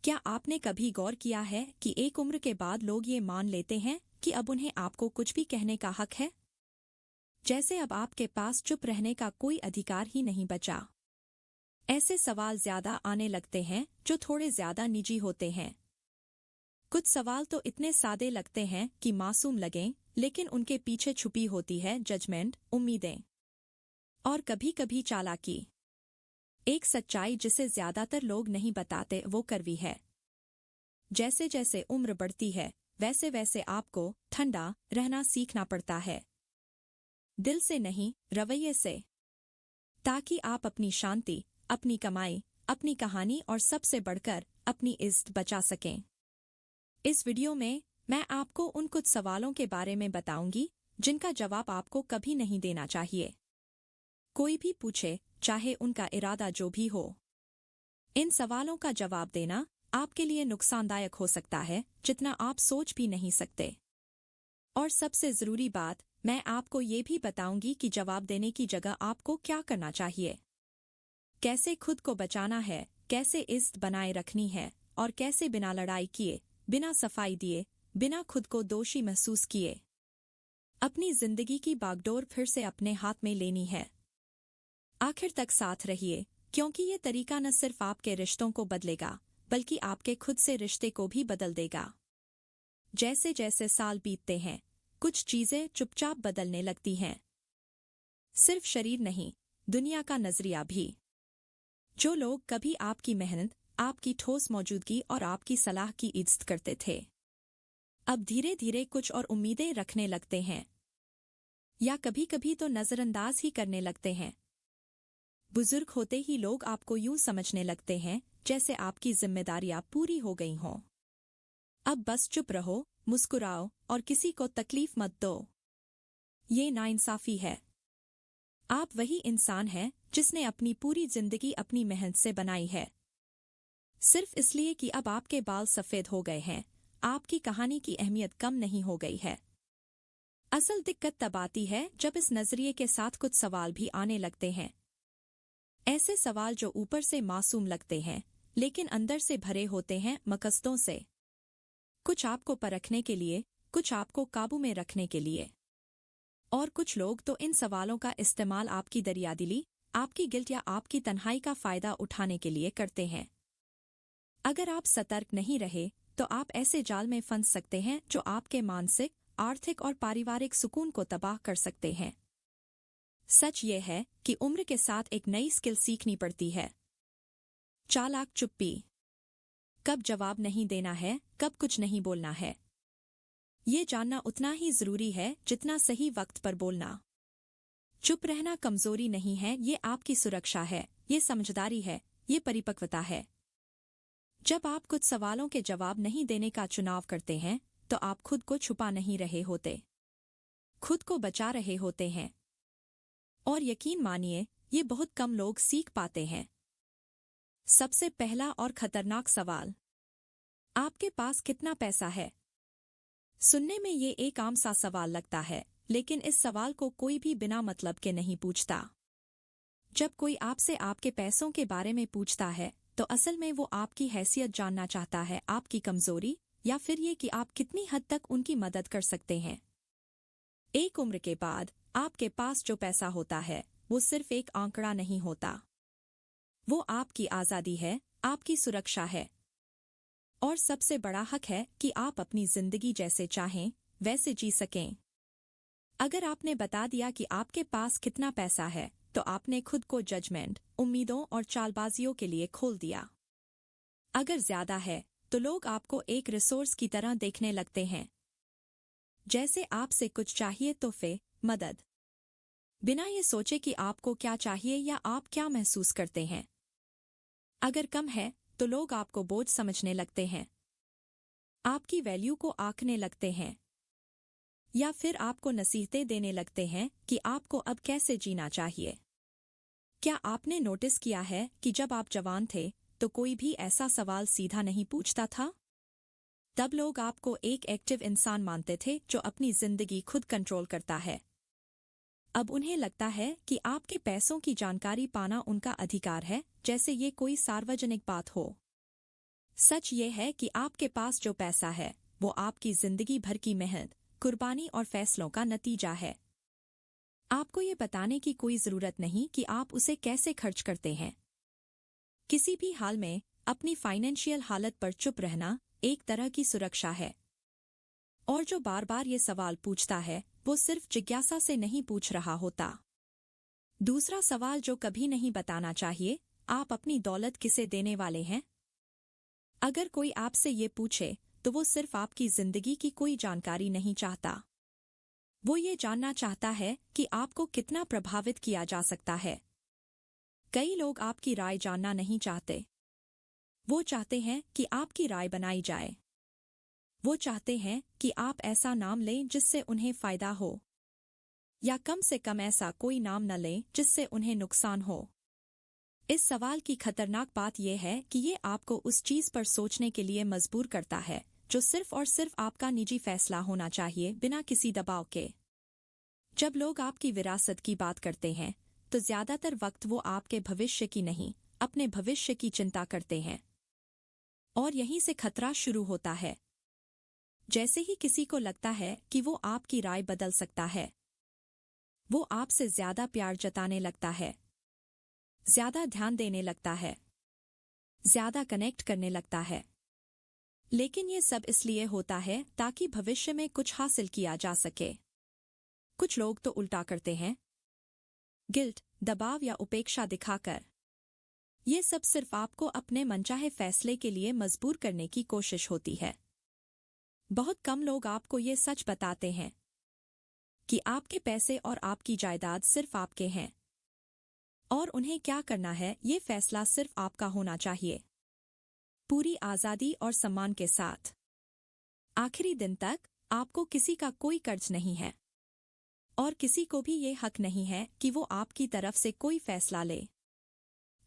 क्या आपने कभी गौर किया है कि एक उम्र के बाद लोग ये मान लेते हैं कि अब उन्हें आपको कुछ भी कहने का हक है? जैसे अब आपके पास चुप रहने का कोई अधिकार ही नहीं बचा। ऐसे सवाल ज्यादा आने लगते हैं जो थोड़े ज्यादा निजी होते हैं। कुछ सवाल तो इतने सादे लगते हैं कि मासूम लगें, लेकिन उनके पीछे छुपी होती है जजमेंट, उम्मीदें और कभी-कभी चालाकी। एक सच्चाई जिसे ज्यादातर लोग नहीं बताते वो कड़वी है। जैसे जैसे उम्र बढ़ती है वैसे वैसे आपको ठंडा रहना सीखना पड़ता है। दिल से नहीं, रवैये से। ताकि आप अपनी शांति, अपनी कमाई, अपनी कहानी और सबसे बढ़कर अपनी इज्जत बचा सकें। इस वीडियो में मैं आपको उन कुछ सवालों के बारे में बताऊंगी जिनका जवाब आपको कभी नहीं देना चाहिए। कोई भी पूछे, चाहे उनका इरादा जो भी हो। इन सवालों का जवाब देना आपके लिए नुकसानदायक हो सकता है जितना आप सोच भी नहीं सकते। और सबसे जरूरी बात, मैं आपको ये भी बताऊंगी कि जवाब देने की जगह आपको क्या करना चाहिए, कैसे खुद को बचाना है, कैसे इज्जत बनाए रखनी है और कैसे बिना लड़ाई किए, बिना सफाई दिए, बिना खुद को दोषी महसूस किए अपनी जिंदगी की बागडोर फिर से अपने हाथ में लेनी है। आखिर तक साथ रहिए, क्योंकि ये तरीका न सिर्फ आपके रिश्तों को बदलेगा बल्कि आपके खुद से रिश्ते को भी बदल देगा। जैसे जैसे साल बीतते हैं कुछ चीजें चुपचाप बदलने लगती हैं। सिर्फ शरीर नहीं, दुनिया का नजरिया भी। जो लोग कभी आपकी मेहनत, आपकी ठोस मौजूदगी और आपकी सलाह की इज्जत करते थे, अब धीरे धीरे कुछ और उम्मीदें रखने लगते हैं, या कभी कभी तो नजरअंदाज ही करने लगते हैं। बुजुर्ग होते ही लोग आपको यूं समझने लगते हैं जैसे आपकी जिम्मेदारियां पूरी हो गई हों। अब बस चुप रहो, मुस्कुराओ और किसी को तकलीफ मत दो। ये नाइंसाफी है। आप वही इंसान हैं जिसने अपनी पूरी जिंदगी अपनी मेहनत से बनाई है। सिर्फ इसलिए कि अब आपके बाल सफेद हो गए हैं, आपकी कहानी की अहमियत कम नहीं हो गई है। असल दिक्कत तब आती है जब इस नजरिए के साथ कुछ सवाल भी आने लगते हैं। ऐसे सवाल जो ऊपर से मासूम लगते हैं लेकिन अंदर से भरे होते हैं मकसदों से। कुछ आपको परखने के लिए, कुछ आपको काबू में रखने के लिए। और कुछ लोग तो इन सवालों का इस्तेमाल आपकी दरियादिली, आपकी गिल्ट या आपकी तन्हाई का फायदा उठाने के लिए करते हैं। अगर आप सतर्क नहीं रहे तो आप ऐसे जाल में फंस सकते हैं जो आपके मानसिक, आर्थिक और पारिवारिक सुकून को तबाह कर सकते हैं। सच ये है कि उम्र के साथ एक नई स्किल सीखनी पड़ती है। चालाक चुप्पी। कब जवाब नहीं देना है, कब कुछ नहीं बोलना है। ये जानना उतना ही जरूरी है जितना सही वक्त पर बोलना। चुप रहना कमजोरी नहीं है, ये आपकी सुरक्षा है, ये समझदारी है, ये परिपक्वता है। जब आप कुछ सवालों के जवाब नहीं देने का चुनाव करते हैं तो आप खुद को छुपा नहीं रहे होते, खुद को बचा रहे होते हैं। और यकीन मानिए, ये बहुत कम लोग सीख पाते हैं। सबसे पहला और खतरनाक सवाल, आपके पास कितना पैसा है? सुनने में ये एक आम सा सवाल लगता है, लेकिन इस सवाल को कोई भी बिना मतलब के नहीं पूछता। जब कोई आपसे आपके पैसों के बारे में पूछता है तो असल में वो आपकी हैसियत जानना चाहता है, आपकी कमजोरी, या फिर ये कि आप कितनी हद तक उनकी मदद कर सकते हैं। एक उम्र के बाद आपके पास जो पैसा होता है वो सिर्फ एक आंकड़ा नहीं होता। वो आपकी आजादी है, आपकी सुरक्षा है और सबसे बड़ा हक है कि आप अपनी जिंदगी जैसे चाहें वैसे जी सकें। अगर आपने बता दिया कि आपके पास कितना पैसा है तो आपने खुद को जजमेंट, उम्मीदों और चालबाजियों के लिए खोल दिया। अगर ज्यादा है तो लोग आपको एक रिसोर्स की तरह देखने लगते हैं, जैसे आपसे कुछ चाहिए तोहफे, मदद, बिना ये सोचे कि आपको क्या चाहिए या आप क्या महसूस करते हैं। अगर कम है तो लोग आपको बोझ समझने लगते हैं, आपकी वैल्यू को आंकने लगते हैं, या फिर आपको नसीहतें देने लगते हैं कि आपको अब कैसे जीना चाहिए। क्या आपने नोटिस किया है कि जब आप जवान थे तो कोई भी ऐसा सवाल सीधा नहीं पूछता था? तब लोग आपको एक एक्टिव इंसान मानते थे जो अपनी जिंदगी खुद कंट्रोल करता है। अब उन्हें लगता है कि आपके पैसों की जानकारी पाना उनका अधिकार है, जैसे ये कोई सार्वजनिक बात हो। सच ये है कि आपके पास जो पैसा है वो आपकी जिंदगी भर की मेहनत, कुर्बानी और फैसलों का नतीजा है। आपको ये बताने की कोई जरूरत नहीं कि आप उसे कैसे खर्च करते हैं। किसी भी हाल में अपनी फाइनेंशियल हालत पर चुप रहना एक तरह की सुरक्षा है। और जो बार बार ये सवाल पूछता है वो सिर्फ जिज्ञासा से नहीं पूछ रहा होता। दूसरा सवाल जो कभी नहीं बताना चाहिए, आप अपनी दौलत किसे देने वाले हैं? अगर कोई आपसे ये पूछे तो वो सिर्फ आपकी जिंदगी की कोई जानकारी नहीं चाहता। वो ये जानना चाहता है कि आपको कितना प्रभावित किया जा सकता है। कई लोग आपकी राय जानना नहीं चाहते। वो चाहते हैं कि आपकी राय बनाई जाए। वो चाहते हैं कि आप ऐसा नाम लें जिससे उन्हें फायदा हो, या कम से कम ऐसा कोई नाम न लें जिससे उन्हें नुकसान हो। इस सवाल की खतरनाक बात यह है कि ये आपको उस चीज पर सोचने के लिए मजबूर करता है जो सिर्फ और सिर्फ आपका निजी फैसला होना चाहिए, बिना किसी दबाव के। जब लोग आपकी विरासत की बात करते हैं तो ज्यादातर वक्त वो आपके भविष्य की नहीं, अपने भविष्य की चिंता करते हैं। और यहीं से खतरा शुरू होता है। जैसे ही किसी को लगता है कि वो आपकी राय बदल सकता है, वो आपसे ज्यादा प्यार जताने लगता है, ज्यादा ध्यान देने लगता है, ज्यादा कनेक्ट करने लगता है। लेकिन ये सब इसलिए होता है ताकि भविष्य में कुछ हासिल किया जा सके। कुछ लोग तो उल्टा करते हैं, गिल्ट, दबाव या उपेक्षा दिखाकर। ये सब सिर्फ आपको अपने मनचाहे फैसले के लिए मजबूर करने की कोशिश होती है। बहुत कम लोग आपको ये सच बताते हैं कि आपके पैसे और आपकी जायदाद सिर्फ आपके हैं, और उन्हें क्या करना है ये फैसला सिर्फ आपका होना चाहिए, पूरी आजादी और सम्मान के साथ। आखिरी दिन तक आपको किसी का कोई कर्ज नहीं है, और किसी को भी ये हक नहीं है कि वो आपकी तरफ से कोई फैसला ले।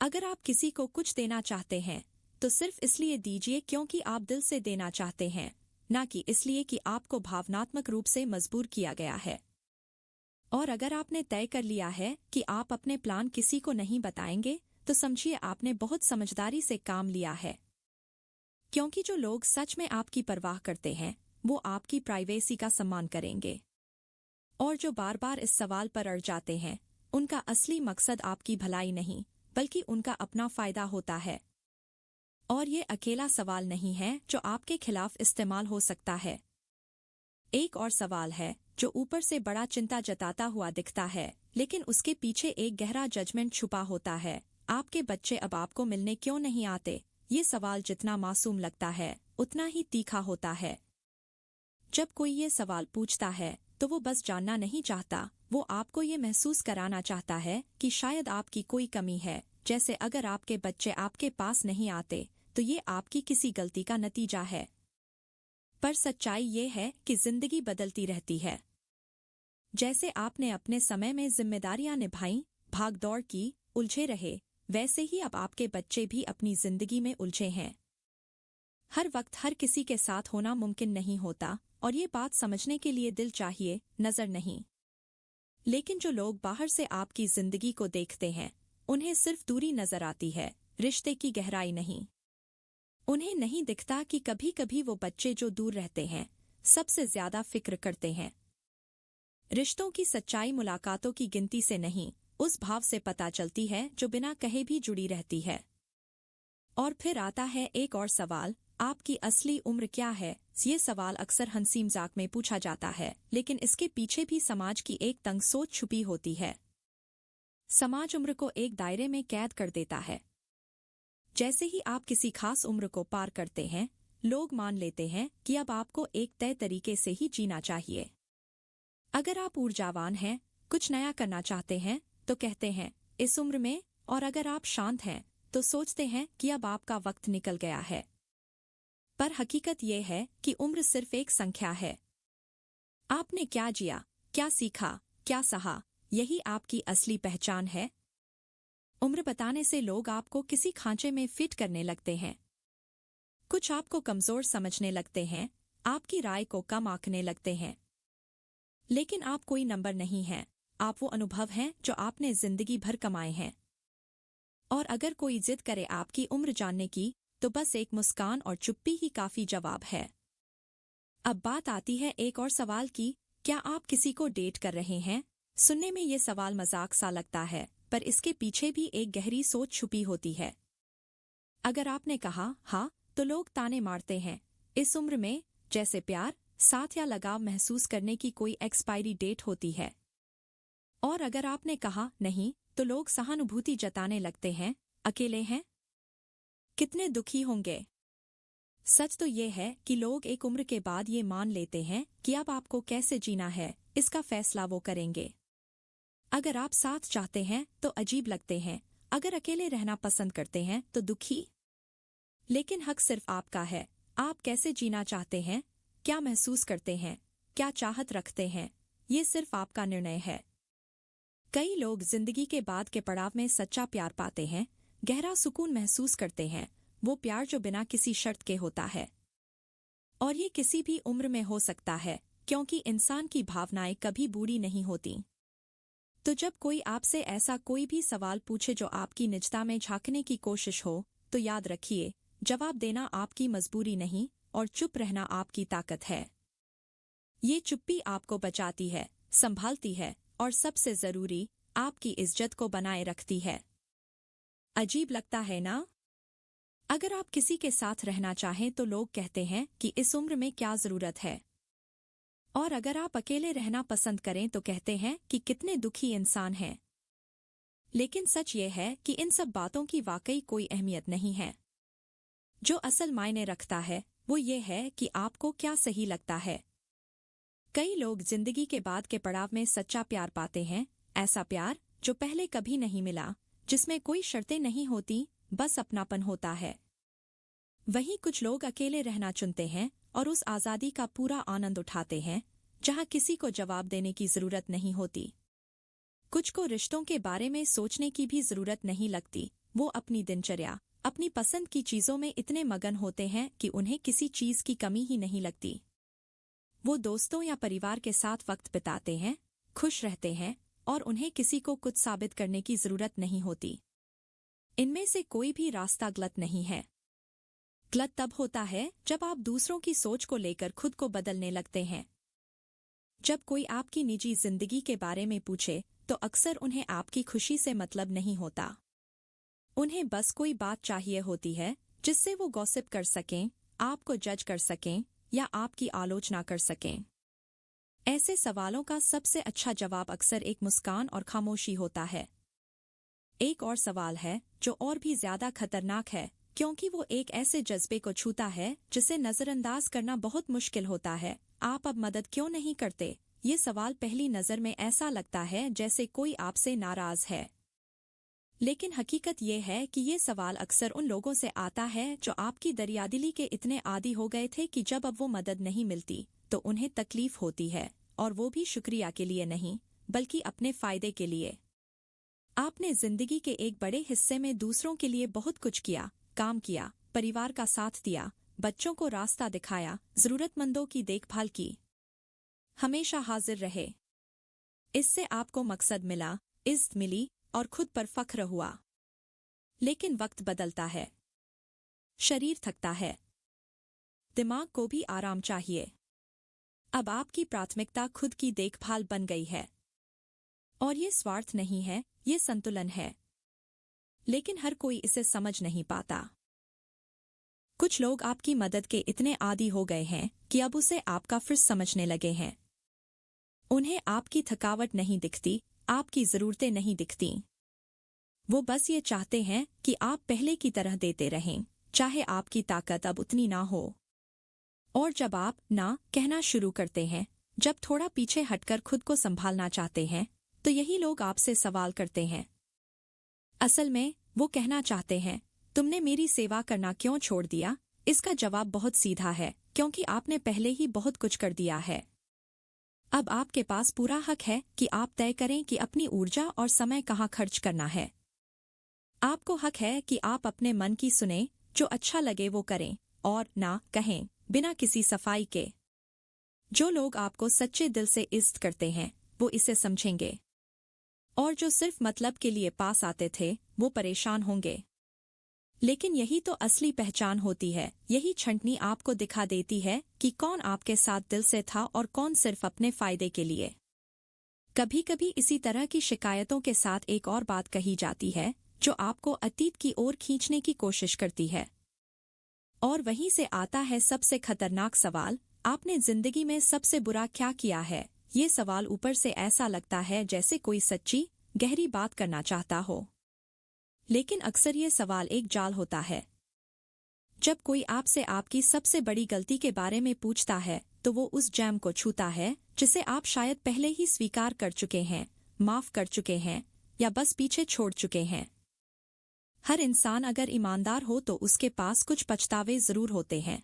अगर आप किसी को कुछ देना चाहते हैं तो सिर्फ इसलिए दीजिए क्योंकि आप दिल से देना चाहते हैं, ना कि इसलिए कि आपको भावनात्मक रूप से मजबूर किया गया है। और अगर आपने तय कर लिया है कि आप अपने प्लान किसी को नहीं बताएंगे तो समझिए आपने बहुत समझदारी से काम लिया है। क्योंकि जो लोग सच में आपकी परवाह करते हैं वो आपकी प्राइवेसी का सम्मान करेंगे। और जो बार बार इस सवाल पर अड़ जाते हैं उनका असली मकसद आपकी भलाई नहीं बल्कि उनका अपना फायदा होता है। और ये अकेला सवाल नहीं है जो आपके खिलाफ इस्तेमाल हो सकता है। एक और सवाल है जो ऊपर से बड़ा चिंता जताता हुआ दिखता है, लेकिन उसके पीछे एक गहरा जजमेंट छुपा होता है। आपके बच्चे अब आपको मिलने क्यों नहीं आते? ये सवाल जितना मासूम लगता है उतना ही तीखा होता है। जब कोई ये सवाल पूछता है तो वो बस जानना नहीं चाहता, वो आपको ये महसूस कराना चाहता है कि शायद आपकी कोई कमी है। जैसे अगर आपके बच्चे आपके पास नहीं आते तो ये आपकी किसी गलती का नतीजा है। पर सच्चाई ये है कि जिंदगी बदलती रहती है। जैसे आपने अपने समय में जिम्मेदारियां निभाई, भागदौड़ की, उलझे रहे, वैसे ही अब आपके बच्चे भी अपनी जिंदगी में उलझे हैं। हर वक्त हर किसी के साथ होना मुमकिन नहीं होता, और ये बात समझने के लिए दिल चाहिए, नजर नहीं। लेकिन जो लोग बाहर से आपकी जिंदगी को देखते हैं उन्हें सिर्फ दूरी नजर आती है, रिश्ते की गहराई नहीं। उन्हें नहीं दिखता कि कभी कभी वो बच्चे जो दूर रहते हैं सबसे ज्यादा फिक्र करते हैं। रिश्तों की सच्चाई मुलाकातों की गिनती से नहीं, उस भाव से पता चलती है जो बिना कहे भी जुड़ी रहती है। और फिर आता है एक और सवाल, आपकी असली उम्र क्या है? ये सवाल अक्सर हंसी मजाक में पूछा जाता है, लेकिन इसके पीछे भी समाज की एक तंग सोच छुपी होती है। समाज उम्र को एक दायरे में कैद कर देता है। जैसे ही आप किसी खास उम्र को पार करते हैं, लोग मान लेते हैं कि अब आपको एक तय तरीके से ही जीना चाहिए। अगर आप ऊर्जावान हैं, कुछ नया करना चाहते हैं, तो कहते हैं इस उम्र में, और अगर आप शांत हैं तो सोचते हैं कि अब आपका वक्त निकल गया है। पर हकीकत यह है कि उम्र सिर्फ एक संख्या है। आपने क्या जिया, क्या सीखा, क्या सहा, यही आपकी असली पहचान है। उम्र बताने से लोग आपको किसी खांचे में फिट करने लगते हैं। कुछ आपको कमजोर समझने लगते हैं, आपकी राय को कम आंकने लगते हैं। लेकिन आप कोई नंबर नहीं हैं, आप वो अनुभव हैं जो आपने जिंदगी भर कमाए हैं। और अगर कोई जिद करे आपकी उम्र जानने की, तो बस एक मुस्कान और चुप्पी ही काफी जवाब है। अब बात आती है एक और सवाल की, क्या आप किसी को डेट कर रहे हैं? सुनने में ये सवाल मजाक सा लगता है, पर इसके पीछे भी एक गहरी सोच छुपी होती है। अगर आपने कहा हाँ, तो लोग ताने मारते हैं। इस उम्र में जैसे प्यार, साथ या लगाव महसूस करने की कोई एक्सपायरी डेट होती है। और अगर आपने कहा नहीं, तो लोग सहानुभूति जताने लगते हैं। अकेले हैं? कितने दुखी होंगे। सच तो ये है कि लोग एक उम्र के बाद ये मान लेते हैं कि अब आपको कैसे जीना है, इसका फैसला वो करेंगे। अगर आप साथ चाहते हैं तो अजीब लगते हैं, अगर अकेले रहना पसंद करते हैं तो दुखी। लेकिन हक सिर्फ आपका है। आप कैसे जीना चाहते हैं, क्या महसूस करते हैं, क्या चाहत रखते हैं, ये सिर्फ आपका निर्णय है। कई लोग जिंदगी के बाद के पड़ाव में सच्चा प्यार पाते हैं, गहरा सुकून महसूस करते हैं, वो प्यार जो बिना किसी शर्त के होता है। और ये किसी भी उम्र में हो सकता है, क्योंकि इंसान की भावनाएं कभी बूढ़ी नहीं होती। तो जब कोई आपसे ऐसा कोई भी सवाल पूछे जो आपकी निजता में झांकने की कोशिश हो, तो याद रखिए, जवाब देना आपकी मजबूरी नहीं और चुप रहना आपकी ताकत है। ये चुप्पी आपको बचाती है, संभालती है और सबसे जरूरी, आपकी इज्जत को बनाए रखती है। अजीब लगता है ना? अगर आप किसी के साथ रहना चाहें तो लोग कहते हैं कि इस उम्र में क्या जरूरत है। और अगर आप अकेले रहना पसंद करें तो कहते हैं कि कितने दुखी इंसान हैं। लेकिन सच ये है कि इन सब बातों की वाकई कोई अहमियत नहीं है। जो असल मायने रखता है वो ये है कि आपको क्या सही लगता है। कई लोग जिंदगी के बाद के पड़ाव में सच्चा प्यार पाते हैं, ऐसा प्यार जो पहले कभी नहीं मिला, जिसमें कोई शर्तें नहीं होती, बस अपनापन होता है। वहीं कुछ लोग अकेले रहना चुनते हैं और उस आज़ादी का पूरा आनंद उठाते हैं, जहां किसी को जवाब देने की जरूरत नहीं होती। कुछ को रिश्तों के बारे में सोचने की भी जरूरत नहीं लगती, वो अपनी दिनचर्या, अपनी पसंद की चीजों में इतने मगन होते हैं कि उन्हें किसी चीज की कमी ही नहीं लगती। वो दोस्तों या परिवार के साथ वक्त बिताते हैं, खुश रहते हैं और उन्हें किसी को कुछ साबित करने की जरूरत नहीं होती। इनमें से कोई भी रास्ता गलत नहीं है। गलत तब होता है जब आप दूसरों की सोच को लेकर खुद को बदलने लगते हैं। जब कोई आपकी निजी जिंदगी के बारे में पूछे तो अक्सर उन्हें आपकी खुशी से मतलब नहीं होता। उन्हें बस कोई बात चाहिए होती है जिससे वो गॉसिप कर सकें, आपको जज कर सकें या आपकी आलोचना कर सकें। ऐसे सवालों का सबसे अच्छा जवाब अक्सर एक मुस्कान और खामोशी होता है। एक और सवाल है जो और भी ज्यादा खतरनाक है, क्योंकि वो एक ऐसे जज्बे को छूता है जिसे नजरअंदाज करना बहुत मुश्किल होता है। आप अब मदद क्यों नहीं करते? ये सवाल पहली नजर में ऐसा लगता है जैसे कोई आपसे नाराज है। लेकिन हकीकत ये है कि ये सवाल अक्सर उन लोगों से आता है जो आपकी दरियादिली के इतने आदी हो गए थे कि जब अब वो मदद नहीं मिलती तो उन्हें तकलीफ होती है, और वो भी शुक्रिया के लिए नहीं, बल्कि अपने फायदे के लिए। आपने जिंदगी के एक बड़े हिस्से में दूसरों के लिए बहुत कुछ किया, काम किया, परिवार का साथ दिया, बच्चों को रास्ता दिखाया, जरूरतमंदों की देखभाल की, हमेशा हाजिर रहे। इससे आपको मकसद मिला, इज्जत मिली और खुद पर फख्र हुआ। लेकिन वक्त बदलता है, शरीर थकता है, दिमाग को भी आराम चाहिए। अब आपकी प्राथमिकता खुद की देखभाल बन गई है। और ये स्वार्थ नहीं है, ये संतुलन है। लेकिन हर कोई इसे समझ नहीं पाता। कुछ लोग आपकी मदद के इतने आदी हो गए हैं कि अब उसे आपका फर्ज समझने लगे हैं। उन्हें आपकी थकावट नहीं दिखती, आपकी जरूरतें नहीं दिखती। वो बस ये चाहते हैं कि आप पहले की तरह देते रहें, चाहे आपकी ताकत अब उतनी ना हो। और जब आप ना कहना शुरू करते हैं, जब थोड़ा पीछे हटकर खुद को संभालना चाहते हैं, तो यही लोग आपसे सवाल करते हैं। असल में वो कहना चाहते हैं, तुमने मेरी सेवा करना क्यों छोड़ दिया? इसका जवाब बहुत सीधा है, क्योंकि आपने पहले ही बहुत कुछ कर दिया है। अब आपके पास पूरा हक है कि आप तय करें कि अपनी ऊर्जा और समय कहाँ खर्च करना है। आपको हक है कि आप अपने मन की सुने, जो अच्छा लगे वो करें, और ना कहें, बिना किसी सफाई के। जो लोग आपको सच्चे दिल से इज्जत करते हैं, वो इसे समझेंगे। और जो सिर्फ मतलब के लिए पास आते थे, वो परेशान होंगे। लेकिन यही तो असली पहचान होती है। यही छंटनी आपको दिखा देती है कि कौन आपके साथ दिल से था और कौन सिर्फ अपने फायदे के लिए। कभी कभी इसी तरह की शिकायतों के साथ एक और बात कही जाती है जो आपको अतीत की ओर खींचने की कोशिश करती है। और वहीं से आता है सबसे खतरनाक सवाल, आपने जिंदगी में सबसे बुरा क्या किया है? ये सवाल ऊपर से ऐसा लगता है जैसे कोई सच्ची, गहरी बात करना चाहता हो। लेकिन अक्सर ये सवाल एक जाल होता है। जब कोई आपसे आपकी सबसे बड़ी गलती के बारे में पूछता है तो वो उस जैम को छूता है जिसे आप शायद पहले ही स्वीकार कर चुके हैं, माफ कर चुके हैं या बस पीछे छोड़ चुके हैं। हर इंसान अगर ईमानदार हो तो उसके पास कुछ पछतावे जरूर होते हैं,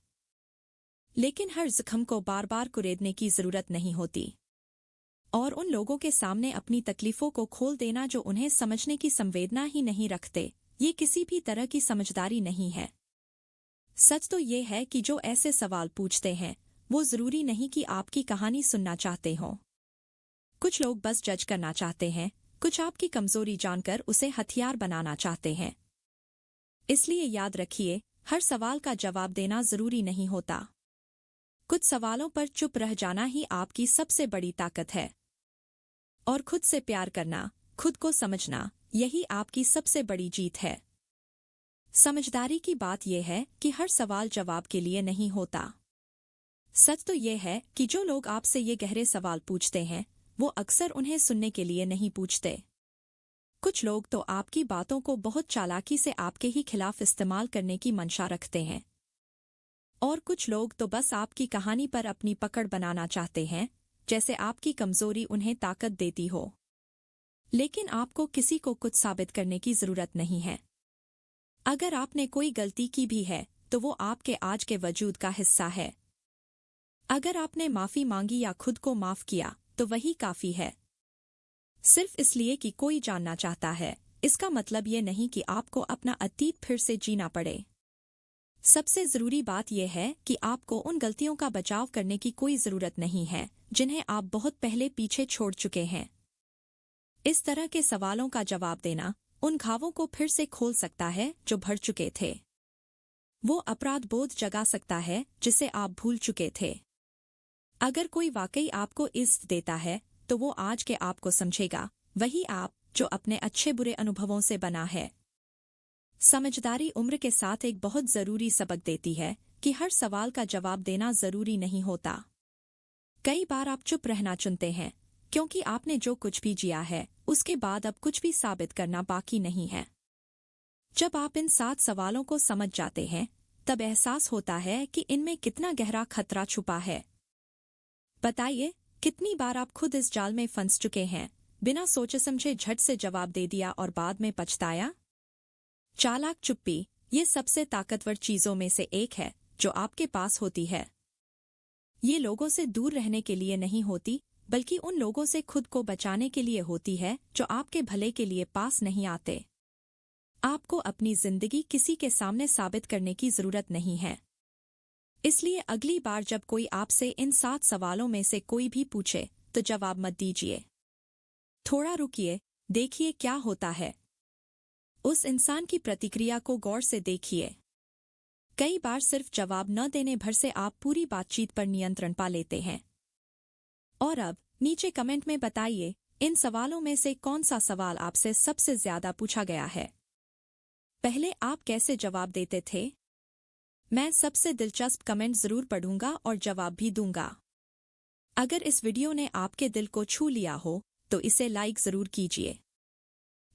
लेकिन हर जख्म को बार बार कुरेदने की जरूरत नहीं होती। और उन लोगों के सामने अपनी तकलीफों को खोल देना जो उन्हें समझने की संवेदना ही नहीं रखते, ये किसी भी तरह की समझदारी नहीं है। सच तो ये है कि जो ऐसे सवाल पूछते हैं वो जरूरी नहीं कि आपकी कहानी सुनना चाहते हों। कुछ लोग बस जज करना चाहते हैं, कुछ आपकी कमजोरी जानकर उसे हथियार बनाना चाहते हैं। इसलिए याद रखिए, हर सवाल का जवाब देना जरूरी नहीं होता। कुछ सवालों पर चुप रह जाना ही आपकी सबसे बड़ी ताकत है। और खुद से प्यार करना, खुद को समझना, यही आपकी सबसे बड़ी जीत है। समझदारी की बात यह है कि हर सवाल जवाब के लिए नहीं होता। सच तो यह है कि जो लोग आपसे ये गहरे सवाल पूछते हैं वो अक्सर उन्हें सुनने के लिए नहीं पूछते। कुछ लोग तो आपकी बातों को बहुत चालाकी से आपके ही खिलाफ इस्तेमाल करने की मंशा रखते हैं। और कुछ लोग तो बस आपकी कहानी पर अपनी पकड़ बनाना चाहते हैं, जैसे आपकी कमजोरी उन्हें ताकत देती हो। लेकिन आपको किसी को कुछ साबित करने की जरूरत नहीं है। अगर आपने कोई गलती की भी है तो वो आपके आज के वजूद का हिस्सा है। अगर आपने माफी मांगी या खुद को माफ किया तो वही काफी है। सिर्फ इसलिए कि कोई जानना चाहता है, इसका मतलब ये नहीं कि आपको अपना अतीत फिर से जीना पड़े। सबसे जरूरी बात यह है कि आपको उन गलतियों का बचाव करने की कोई जरूरत नहीं है जिन्हें आप बहुत पहले पीछे छोड़ चुके हैं। इस तरह के सवालों का जवाब देना उन घावों को फिर से खोल सकता है जो भर चुके थे। वो अपराध बोध जगा सकता है जिसे आप भूल चुके थे। अगर कोई वाकई आपको इज्जत देता है तो वो आज के आप को समझेगा, वही आप जो अपने अच्छे बुरे अनुभवों से बना है। समझदारी उम्र के साथ एक बहुत जरूरी सबक देती है कि हर सवाल का जवाब देना जरूरी नहीं होता। कई बार आप चुप रहना चुनते हैं क्योंकि आपने जो कुछ भी जिया है उसके बाद अब कुछ भी साबित करना बाकी नहीं है। जब आप इन 7 सवालों को समझ जाते हैं तब एहसास होता है कि इनमें कितना गहरा खतरा छुपा है। बताइए, कितनी बार आप खुद इस जाल में फंस चुके हैं, बिना सोचे समझे झट से जवाब दे दिया और बाद में पछताया? चालाक चुप्पी ये सबसे ताकतवर चीजों में से एक है जो आपके पास होती है। ये लोगों से दूर रहने के लिए नहीं होती, बल्कि उन लोगों से खुद को बचाने के लिए होती है जो आपके भले के लिए पास नहीं आते। आपको अपनी जिंदगी किसी के सामने साबित करने की जरूरत नहीं है। इसलिए अगली बार जब कोई आपसे इन 7 सवालों में से कोई भी पूछे तो जवाब मत दीजिए। थोड़ा रुकिए, देखिए क्या होता है। उस इंसान की प्रतिक्रिया को गौर से देखिए। कई बार सिर्फ जवाब न देने भर से आप पूरी बातचीत पर नियंत्रण पा लेते हैं। और अब नीचे कमेंट में बताइए, इन सवालों में से कौन सा सवाल आपसे सबसे ज्यादा पूछा गया है। पहले आप कैसे जवाब देते थे? मैं सबसे दिलचस्प कमेंट जरूर पढ़ूंगा और जवाब भी दूंगा। अगर इस वीडियो ने आपके दिल को छू लिया हो तो इसे लाइक जरूर कीजिए।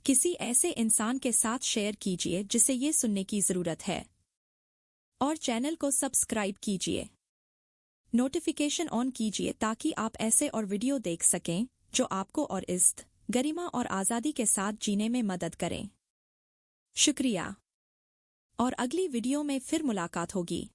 किसी ऐसे इंसान के साथ शेयर कीजिए जिसे ये सुनने की जरूरत है। और चैनल को सब्सक्राइब कीजिए। नोटिफिकेशन ऑन कीजिए ताकि आप ऐसे और वीडियो देख सकें जो आपको और इज्जत, गरिमा और आज़ादी के साथ जीने में मदद करें। शुक्रिया। और अगली वीडियो में फिर मुलाकात होगी।